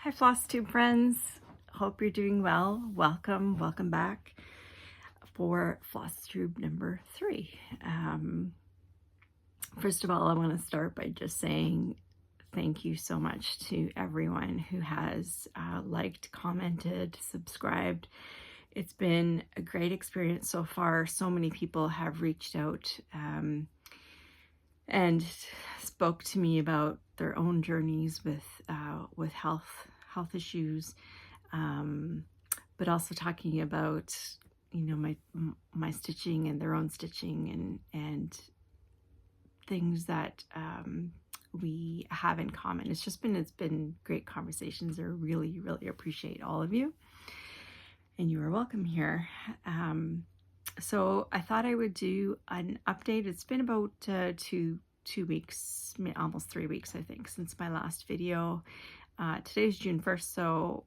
Hi Flosstube friends, hope you're doing well. Welcome back for Flosstube number 3. First of all, I want to start by just saying thank you so much to everyone who has liked, commented, subscribed. It's been a great experience so far. So many people have reached out and spoke to me about their own journeys with health issues, but also talking about my stitching and their own stitching and things that we have in common. It's been great conversations. I really appreciate all of you, and you are welcome here. So I thought I would do an update. It's been about two weeks, almost 3 weeks, I think, since my last video. Today's June 1st, so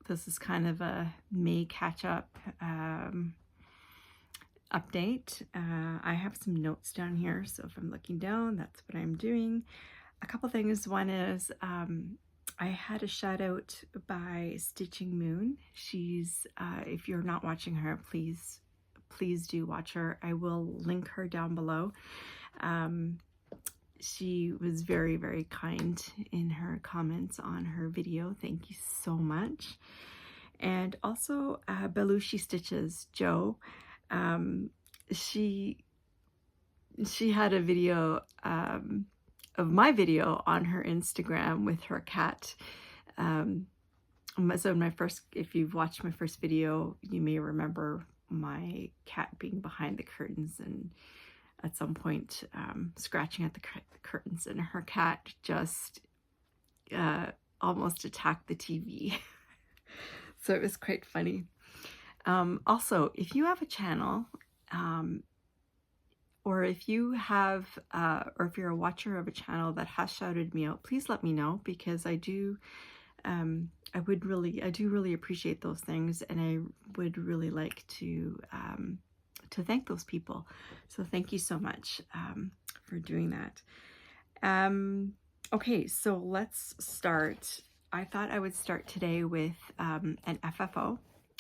this is kind of a May catch-up update. I have some notes down here, so if I'm looking down, that's what I'm doing. A couple things. One is I had a shout out by Stitching Moon. She's, if you're not watching her, please do watch her. I will link her down below. She was very kind in her comments on her video. Thank you so much. And also Belushi Stitches, Joe. She had a video of my video on her Instagram with her cat. So if you've watched my first video, you may remember my cat being behind the curtains and at some point scratching at the curtains, and her cat just almost attacked the TV. So it was quite funny. Also, if you have a channel, or if you have, or if you're a watcher of a channel that has shouted me out, please let me know, because I do really appreciate those things, and I would really like to thank those people. So thank you so much for doing that. Okay, so let's start. I thought I would start today with an FFO,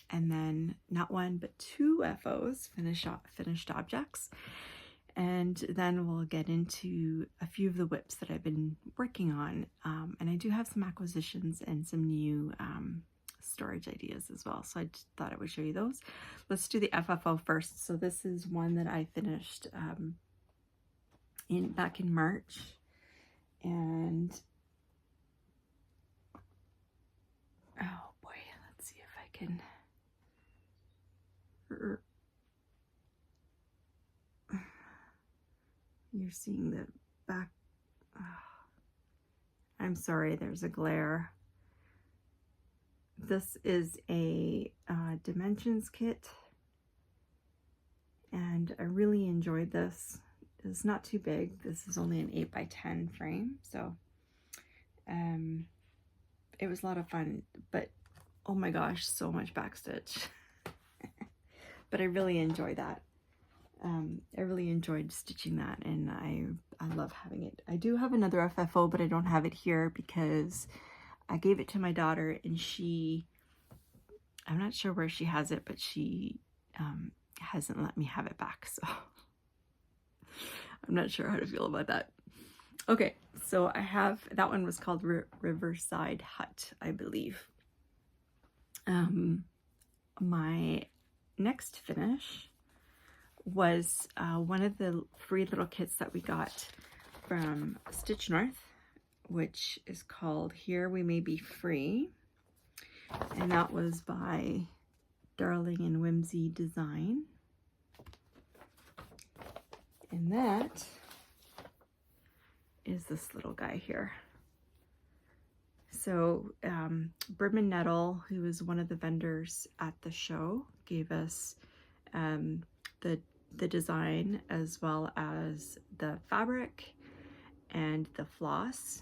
and then not one but 2 FOs, finished objects, and then we'll get into a few of the whips that I've been working on, and I do have some acquisitions and some new storage ideas as well, so I just thought I would show you those. Let's do the FFO first. So this is one that I finished back in March, and oh boy, let's see if I can you're seeing the back. Oh, I'm sorry, there's a glare. This is a dimensions kit, and I really enjoyed this. It's not too big. This is only an 8x10 frame, so it was a lot of fun, but oh my gosh, so much backstitch. But I really enjoyed that. I really enjoyed stitching that, and I love having it. I do have another FFO, but I don't have it here because I gave it to my daughter, and I'm not sure where she has it, but she hasn't let me have it back, so I'm not sure how to feel about that. Okay, so I have, that one was called Riverside Hut, I believe. My next finish was one of the free little kits that we got from Stitch North, which is called Here We May Be Free, and that was by Darling and Whimsy Design, and that is this little guy here. So Birdman Nettle, who was one of the vendors at the show, gave us the design as well as the fabric and the floss,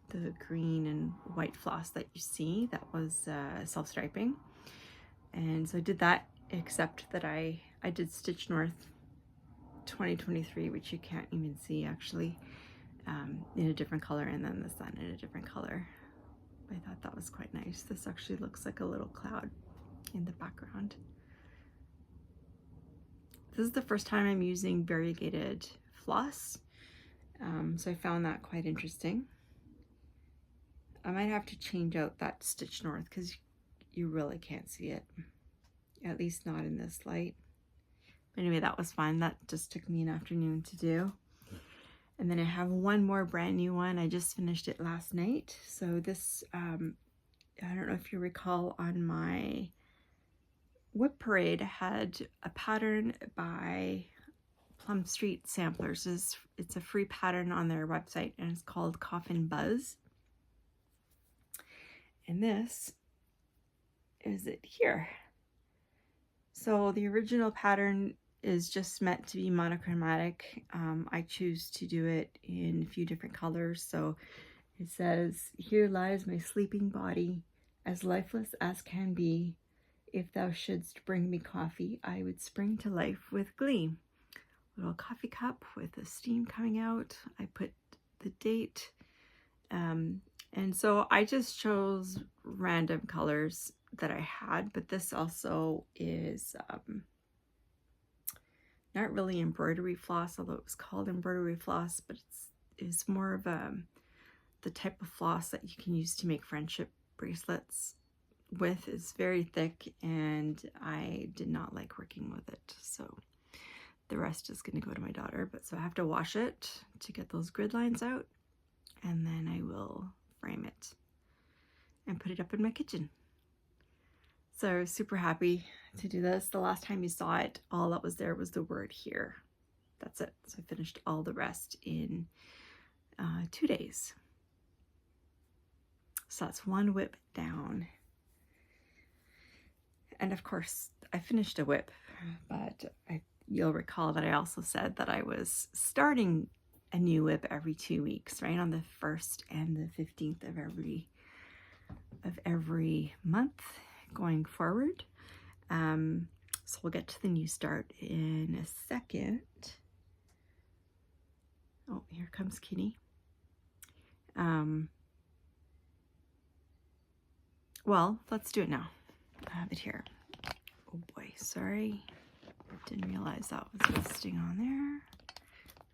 the green and white floss that you see. That was self-striping, and so I did that, except that I did Stitch North 2023, which you can't even see actually, in a different color, and then the sun in a different color. I thought that was quite nice. This actually looks like a little cloud in the background. This is the first time I'm using variegated floss, so I found that quite interesting. I might have to change out that stitch north because you really can't see it, at least not in this light. But anyway, that was fun. That just took me an afternoon to do. And then I have one more brand new one. I just finished it last night. So this, I don't know if you recall, on my whip parade, I had a pattern by Plum Street Samplers. It's a free pattern on their website, and it's called Coffin Buzz. And this is it here. So the original pattern is just meant to be monochromatic. I choose to do it in a few different colors. So it says, "Here lies my sleeping body, as lifeless as can be. If thou shouldst bring me coffee, I would spring to life with glee." Little coffee cup with the steam coming out. I put the date. And so I just chose random colors that I had, but this also is not really embroidery floss, although it was called embroidery floss, but it's more of the type of floss that you can use to make friendship bracelets with. Is very thick, and I did not like working with it, so the rest is going to go to my daughter. But so I have to wash it to get those grid lines out, and then I will frame it and put it up in my kitchen. So super happy to do this. The last time you saw it, all that was there was the word "here." That's it. So I finished all the rest in 2 days. So that's one whip down. And of course, I finished a whip, but you'll recall that I also said that I was starting a new whip every 2 weeks, right? On the 1st and the 15th of every month going forward. So we'll get to the new start in a second. Oh, here comes Kitty. Well, let's do it now. I have it here. Oh boy, sorry. Didn't realize that was resting on there.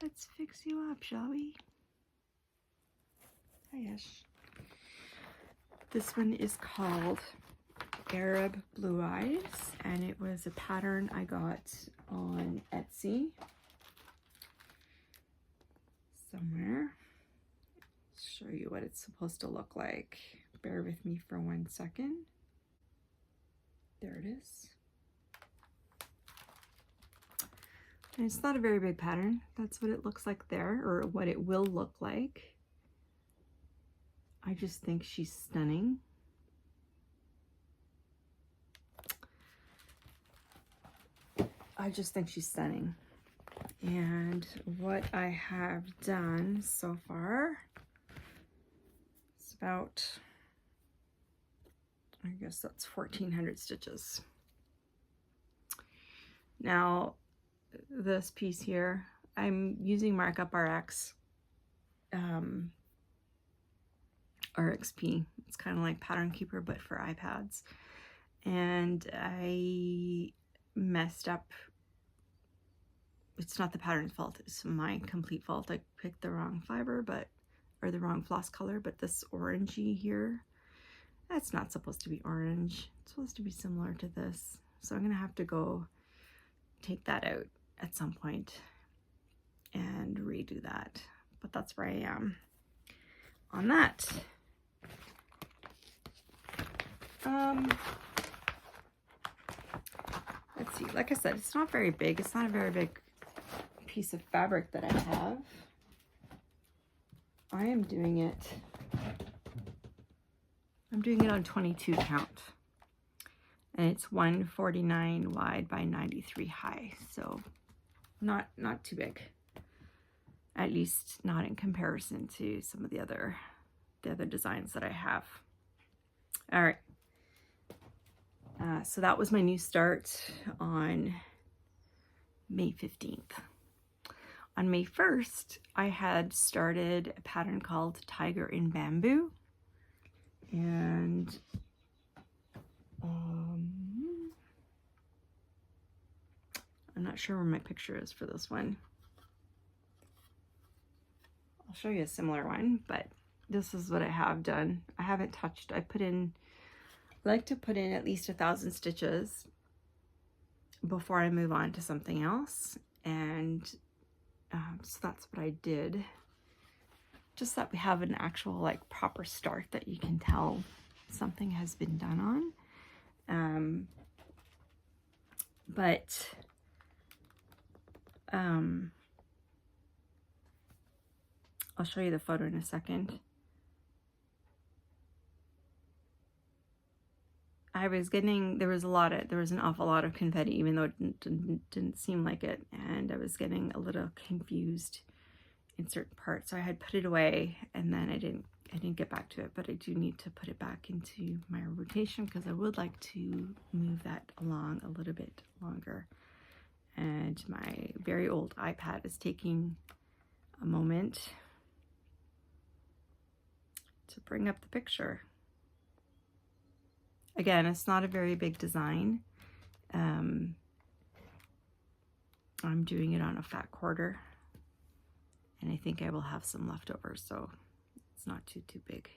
Let's fix you up, shall we? Hi-ish. This one is called Arab Blue Eyes, and it was a pattern I got on Etsy somewhere. Show you what it's supposed to look like. Bear with me for 1 second. There it is. And it's not a very big pattern. That's what it looks like there, or what it will look like. I just think she's stunning. I just think she's stunning. And what I have done so far is about, I guess that's 1,400 stitches. Now, this piece here, I'm using Markup RX, RXP. It's kind of like Pattern Keeper, but for iPads. And I messed up. It's not the pattern's fault, it's my complete fault. I picked the wrong fiber, or the wrong floss color, but this orangey here, that's not supposed to be orange. It's supposed to be similar to this. So I'm gonna have to go take that out at some point and redo that. But that's where I am on that. Let's see, like I said, it's not very big. It's not a very big piece of fabric that I have. I'm doing it on 22 count. And it's 149 wide by 93 high. So not too big. At least not in comparison to some of the other designs that I have. All right. So that was my new start on May 15th. On May 1st, I had started a pattern called Tiger in Bamboo. And I'm not sure where my picture is for this one. I'll show you a similar one, but this is what I have done. I haven't touched. I like to put in at least 1,000 stitches before I move on to something else. And so that's what I did. Just that we have an actual like proper start that you can tell something has been done on. I'll show you the photo in a second. There was an awful lot of confetti, even though it didn't seem like it, and I was getting a little confused in certain parts, so I had put it away, and then I didn't get back to it, but I do need to put it back into my rotation because I would like to move that along a little bit longer. And my very old iPad is taking a moment to bring up the picture. Again, it's not a very big design. I'm doing it on a fat quarter, and I think I will have some leftovers, so it's not too big.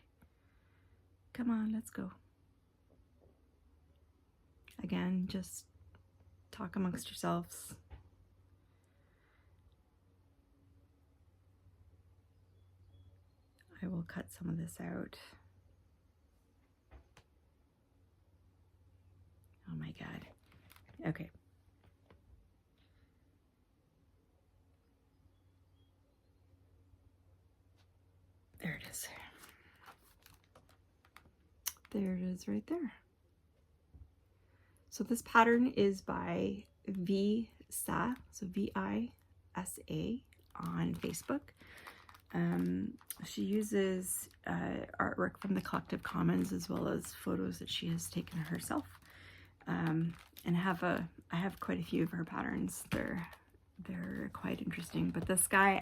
Come on, let's go. Again, just talk amongst yourselves. I will cut some of this out. Oh my God. Okay. There it is. There it is right there. So this pattern is by Visa, so V-I-S-A on Facebook. She uses artwork from the Collective Commons as well as photos that she has taken herself. And I have quite a few of her patterns. They're quite interesting. But this guy,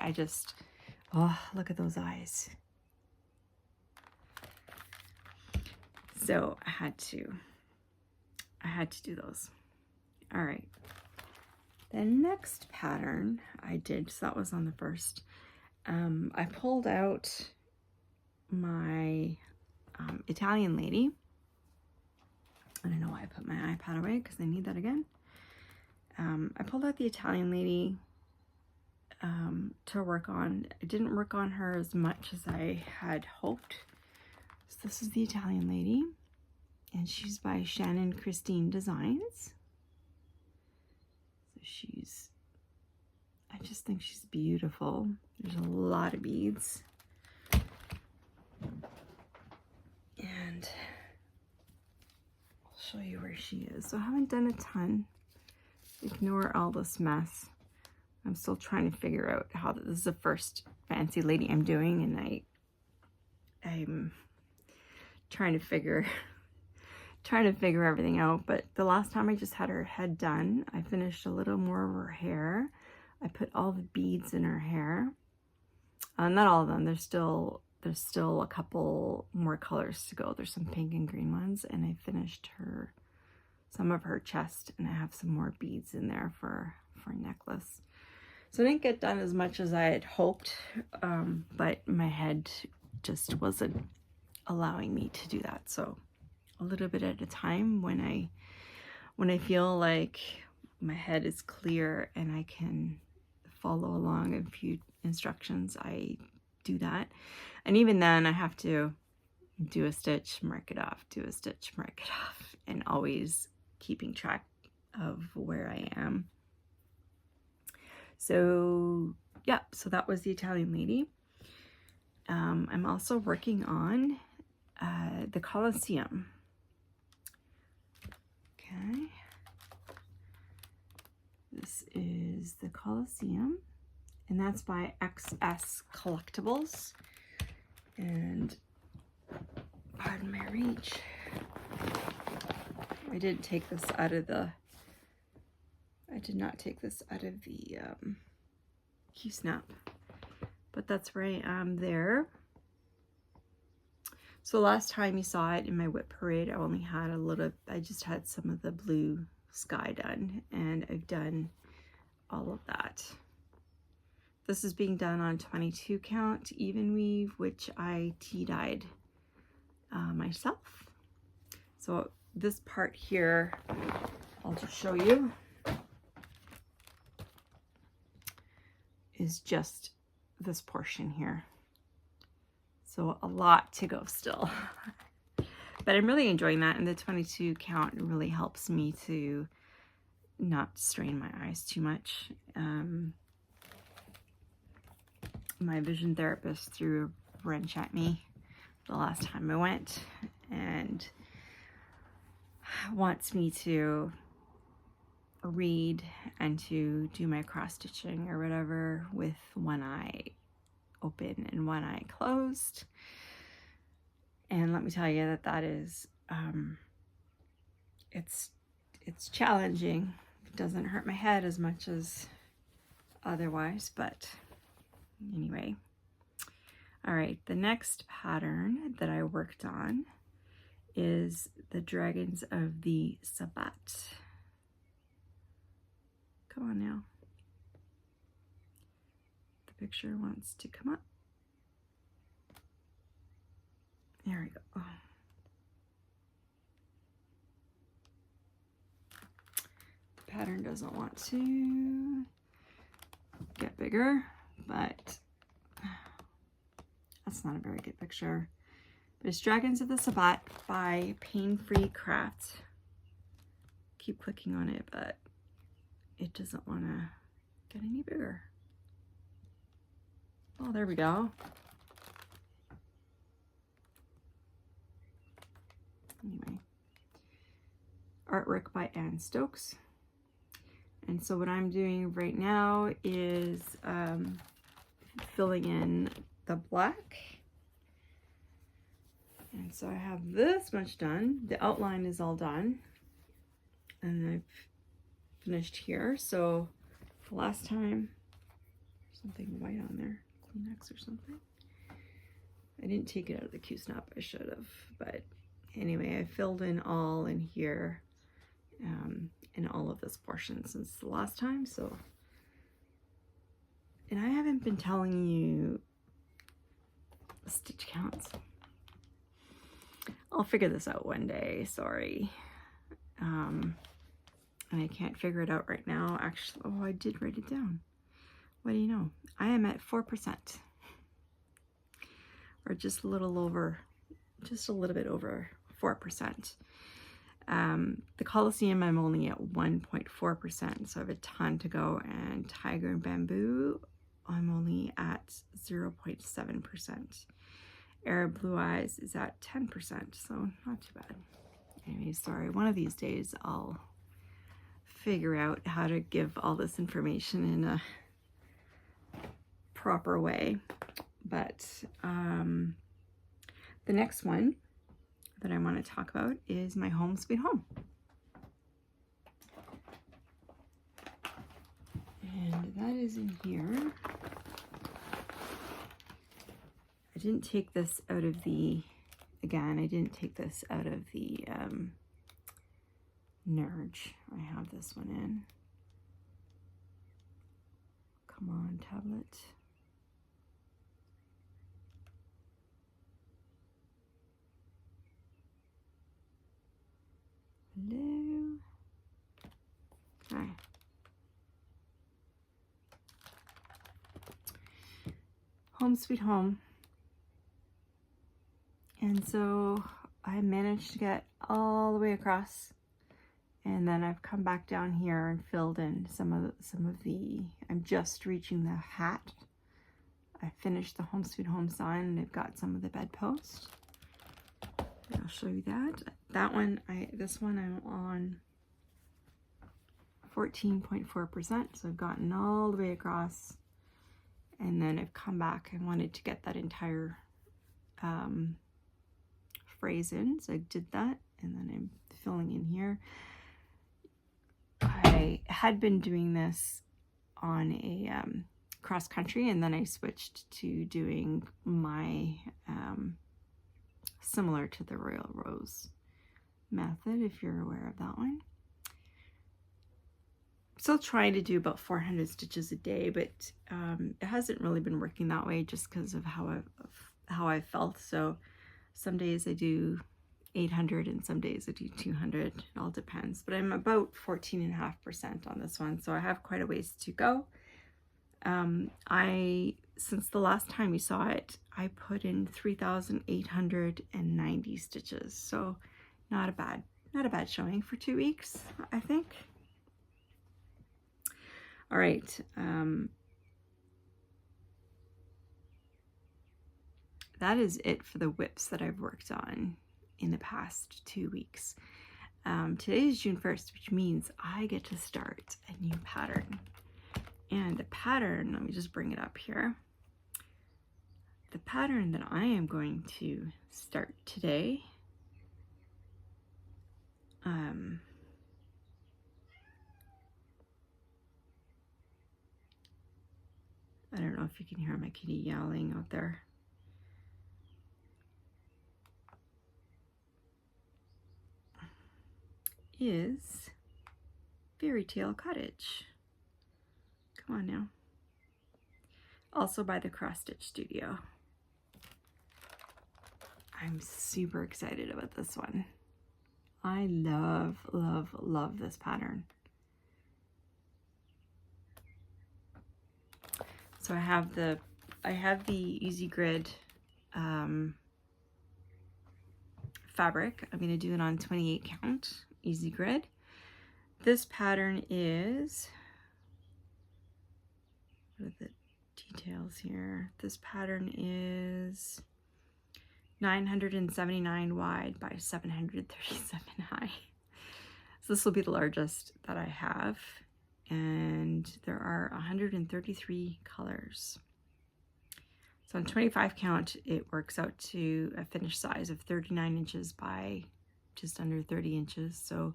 oh, look at those eyes. So I had to do those. All right. The next pattern I did, so that was on the first. I pulled out my Italian lady. I don't know why I put my iPad away because I need that again. I pulled out the Italian lady to work on. I didn't work on her as much as I had hoped. So this is the Italian lady, and she's by Shannon Christine Designs. So I just think she's beautiful. There's a lot of beads. And I'll show you where she is. So I haven't done a ton. Ignore all this mess. I'm still trying to figure out how this is the first fancy lady I'm doing, and I'm trying to figure everything out. But the last time I just had her head done, I finished a little more of her hair. I put all the beads in her hair. Not all of them. There's still a couple more colors to go. There's some pink and green ones, and I finished some of her chest, and I have some more beads in there for a necklace. So I didn't get done as much as I had hoped, but my head just wasn't allowing me to do that. So a little bit at a time, when I feel like my head is clear and I can follow along a few instructions, I do that. And even then I have to do a stitch, mark it off, do a stitch, mark it off, and always keeping track of where I am. So yeah, so that was the Italian lady. I'm also working on the Coliseum. Okay. This is the Coliseum, and that's by XS Collectibles. And pardon my reach. I did not take this out of the Q-snap, but that's where I am there. So last time you saw it in my whip parade, I just had some of the blue sky done, and I've done all of that. This is being done on 22 count even weave, which I tea dyed myself. So this part here, I'll just show you, is just this portion here. So a lot to go still. But I'm really enjoying that, and the 22 count really helps me to not strain my eyes too much. My vision therapist threw a wrench at me the last time I went, and wants me to read and to do my cross stitching or whatever with one eye open and one eye closed. And let me tell you that is it's challenging. It doesn't hurt my head as much as otherwise, but anyway. All right, the next pattern that I worked on is the Dragons of the Sabbat. Come on now. The picture wants to come up. There we go. Oh. The pattern doesn't want to get bigger, but that's not a very good picture. But it's Dragons of the Sabbat by Pain-Free Craft. Keep clicking on it, but it doesn't want to get any bigger. Oh, there we go. Anyway, artwork by Ann Stokes. And so what I'm doing right now is filling in the black. And so I have this much done. The outline is all done. And I've finished here. So the last time, something white on there, Kleenex or something. I didn't take it out of the Q-snap, I should have, but anyway, I filled in all in here, in all of this portion since the last time, so. And I haven't been telling you stitch counts. I'll figure this out one day, sorry. And I can't figure it out right now. Actually, oh, I did write it down. What do you know? I am at 4%. Or just a little bit over 4%. The Coliseum, I'm only at 1.4%, so I have a ton to go. And Tiger and Bamboo, I'm only at 0.7%. Arab Blue Eyes is at 10%, so not too bad. Anyway, sorry, one of these days I'll figure out how to give all this information in a proper way. But the next one that I want to talk about is my Home Sweet Home. And that is in here. I didn't take this out of the, again, I didn't take this out of the Nerge. I have this one in. Come on, tablet. Hello. Hi. Home Sweet Home. And so I managed to get all the way across, and then I've come back down here and filled in some of the, I'm just reaching the hat. I finished the Home Sweet Home sign, and I've got some of the bedpost. I'll show you that. That one, this one I'm on 14.4%, so I've gotten all the way across, and then I've come back and wanted to get that entire phrase in, so I did that, and then I'm filling in here. I had been doing this on a cross country, and then I switched to doing my similar to the Royal Rose method, if you're aware of that one. Still trying to do about 400 stitches a day, but it hasn't really been working that way just because of how I felt. So some days I do 800 and some days I do 200. It all depends, but I'm about 14.5% on this one, so I have quite a ways to go. Since the last time we saw it, I put in 3,890 stitches, so not a bad showing for 2 weeks, I think. All right, that is it for the whips that I've worked on in the past 2 weeks. Today is June 1st, which means I get to start a new pattern. And the pattern, let me just bring it up here. The pattern that I am going to start today, I don't know if you can hear my kitty yowling out there. Is Fairy Tale Cottage. Come on now. Also by the Cross Stitch Studio. I'm super excited about this one. I love, love, love this pattern. So I have the Easy Grid fabric. I'm going to do it on 28 count Easy Grid. This pattern is, what are the details here? This pattern is 979 wide by 737 high. So this will be the largest that I have, and there are 133 colors. So on 25 count, it works out to a finished size of 39 inches by just under 30 inches. So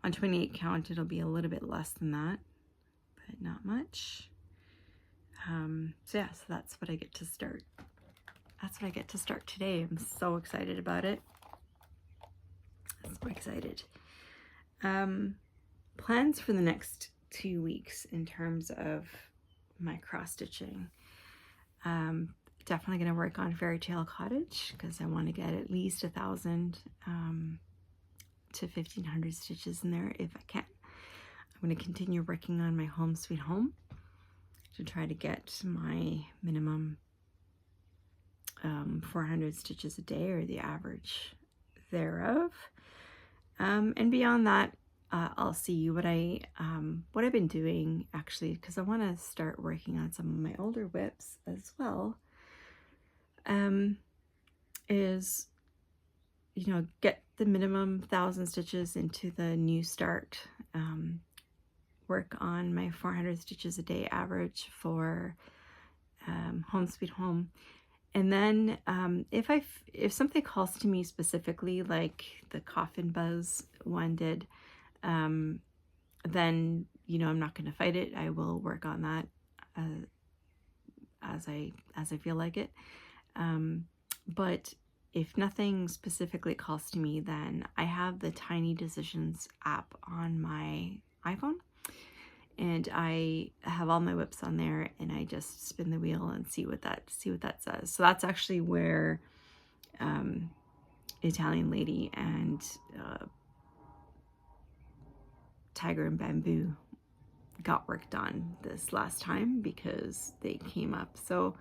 on 28 count, it'll be a little bit less than that, but not much. So yeah, so that's what I get to start. That's what I get to start today. I'm so excited about it. I'm so excited. Plans for the next 2 weeks in terms of my cross stitching. Definitely going to work on Fairy Tale Cottage because I want to get at least 1,000 to 1,500 stitches in there if I can. I'm going to continue working on my Home Sweet Home to try to get my minimum 400 stitches a day, or the average thereof. And beyond that, I'll see what I've been doing actually, because I want to start working on some of my older whips as well. Is, you know, get the minimum 1,000 stitches into the new start. Work on my 400 stitches a day average for Home Sweet Home. And then if something calls to me specifically, like the Coffin Buzz one did, then, you know, I'm not going to fight it. I will work on that as I feel like it. But if nothing specifically calls to me, then I have the Tiny Decisions app on my iPhone, and I have all my whips on there, and I just spin the wheel and see what that says. So that's actually where Italian Lady and Tiger and Bamboo got work done this last time because they came up. So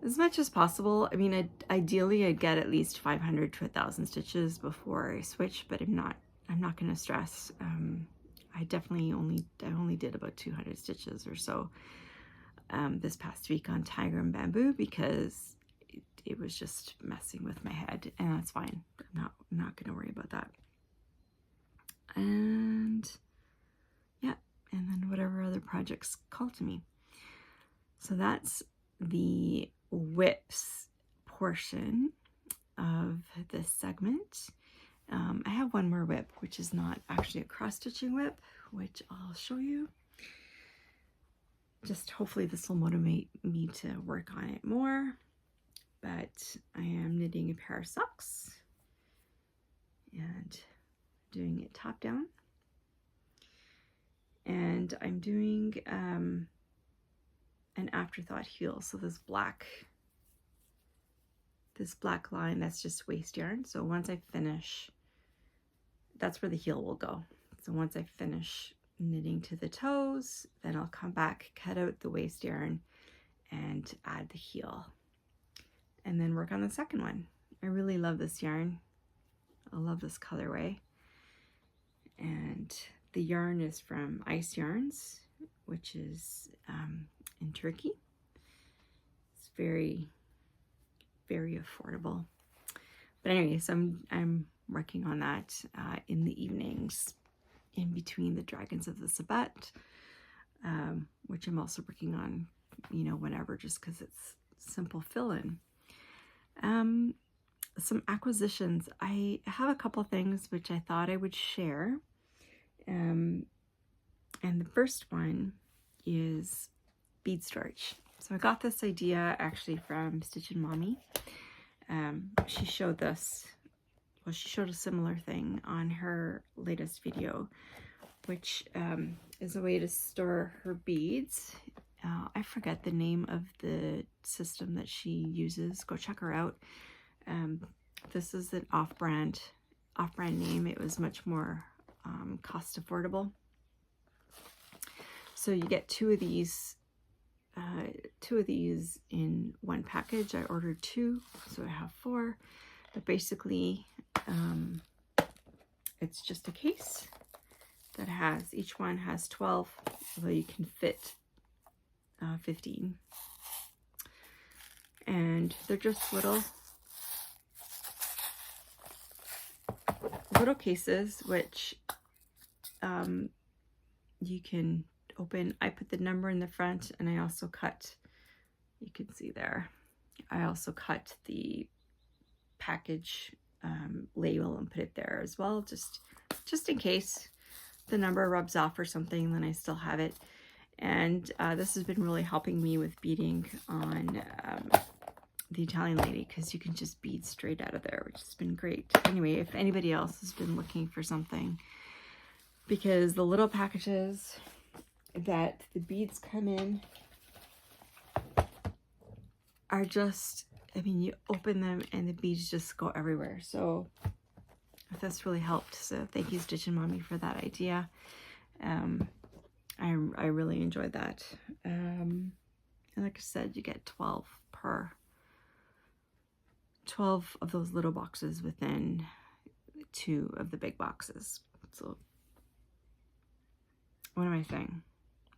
as much as possible, I mean, ideally I'd get at least 500 to 1,000 stitches before I switch, but I'm not going to stress. I only did about 200 stitches or so this past week on Tiger and Bamboo because it was just messing with my head, and that's fine. I'm not going to worry about that. And yeah, and then whatever other projects call to me. So that's the whips portion of this segment. I have one more whip, which is not actually a cross-stitching whip, which I'll show you. Just hopefully this will motivate me to work on it more. but I am knitting a pair of socks and doing it top down. And I'm doing an afterthought heel. So this black line, that's just waste yarn. So once I finish, that's where the heel will go. So once I finish knitting to the toes, then I'll come back, cut out the waste yarn and add the heel, and then work on the second one. I really love this yarn. I love this colorway. And the yarn is from Ice Yarns, which is in Turkey. It's very, very affordable. But anyway, so I'm working on that in the evenings in between the Dragons of the Sabbat, which I'm also working on, you know, whenever, just because it's simple fill-in. Some acquisitions. I have a couple things which I thought I would share. And the first one is bead storage. So I got this idea actually from Stitchin' Mommy. She showed this, well, she showed a similar thing on her latest video, which is a way to store her beads. I forget the name of the system that she uses. Go check her out. This is an off-brand name. It was much more cost affordable. So you get two of these in one package. I ordered 2, so I have 4. But basically, it's just a case that has, each one has 12, although you can fit 15. And they're just little cases, which you can open. I put the number in the front, and I also cut, you can see there, I also cut the package label and put it there as well, just in case the number rubs off or something, then I still have it. And this has been really helping me with beading on the Italian lady, because you can just bead straight out of there, which has been great. Anyway, if anybody else has been looking for something, because the little packages that the beads come in are just, I mean, you open them and the beads just go everywhere. So this really helped. So thank you, Stitchin' Mommy, for that idea. I really enjoyed that. And like I said, you get 12 of those little boxes within 2 of the big boxes. So what am I saying?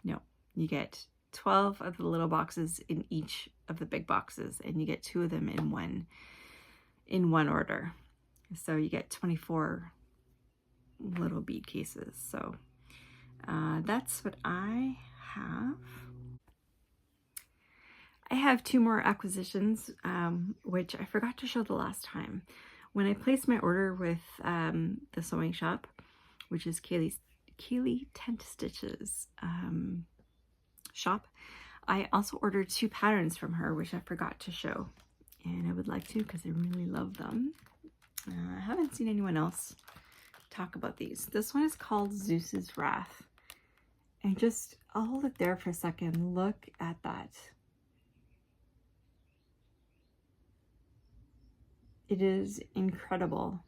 No, you get 12 of the little boxes in each of the big boxes, and you get 2 of them in one order. So you get 24 little bead cases. So that's what I have. I have 2 more acquisitions, which I forgot to show the last time. When I placed my order with the sewing shop, which is Kaylee Tent Stitches shop, I also ordered 2 patterns from her, which I forgot to show. And I would like to, because I really love them. I haven't seen anyone else talk about these. This one is called Zeus's Wrath. And just, I'll hold it there for a second. Look at that. It is incredible.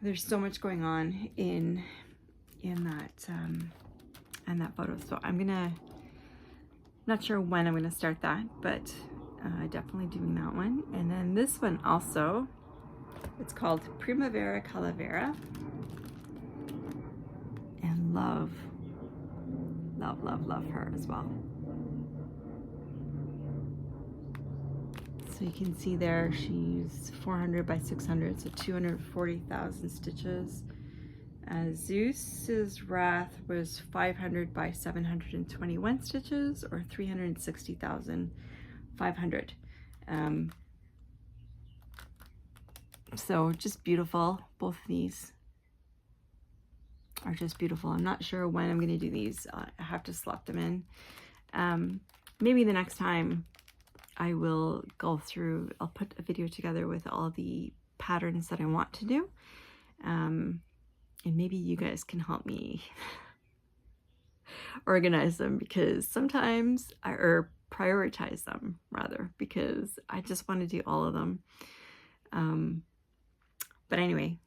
There's so much going on in that photo. So I'm not sure when I'm gonna start that, but definitely doing that one. And then this one also, it's called Primavera Calavera. And love her as well. So you can see there, she's 400 by 600, so 240,000 stitches. Zeus's Wrath was 500 by 721 stitches, or 360,500. So just beautiful. Both of these are just beautiful. I'm not sure when I'm going to do these. I have to slot them in. maybe the next time I will go through, I'll put a video together with all the patterns that I want to do. And maybe you guys can help me organize them, because sometimes or prioritize them rather, because I just want to do all of them. But anyway,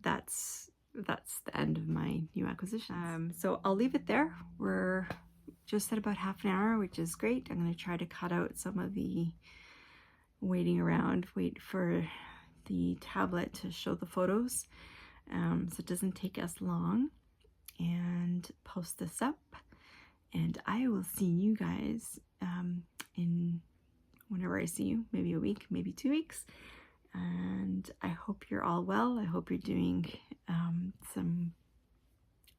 that's the end of my new acquisitions. So I'll leave it there. We're just at about half an hour, which is great. I'm going to try to cut out some of the waiting around, wait for the tablet to show the photos, so it doesn't take us long, and post this up. And I will see you guys in whenever I see you, maybe a week, maybe 2 weeks. And I hope you're all well. I hope you're doing some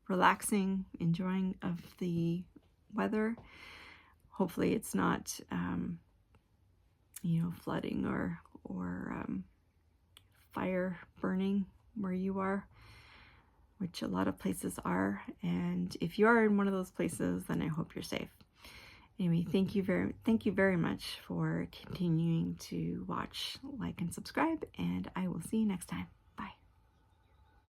relaxing, enjoying of the weather. Hopefully it's not, you know, flooding or fire burning where you are, which a lot of places are. And if you are in one of those places, then I hope you're safe. Anyway, thank you very much for continuing to watch, like, and subscribe, and I will see you next time.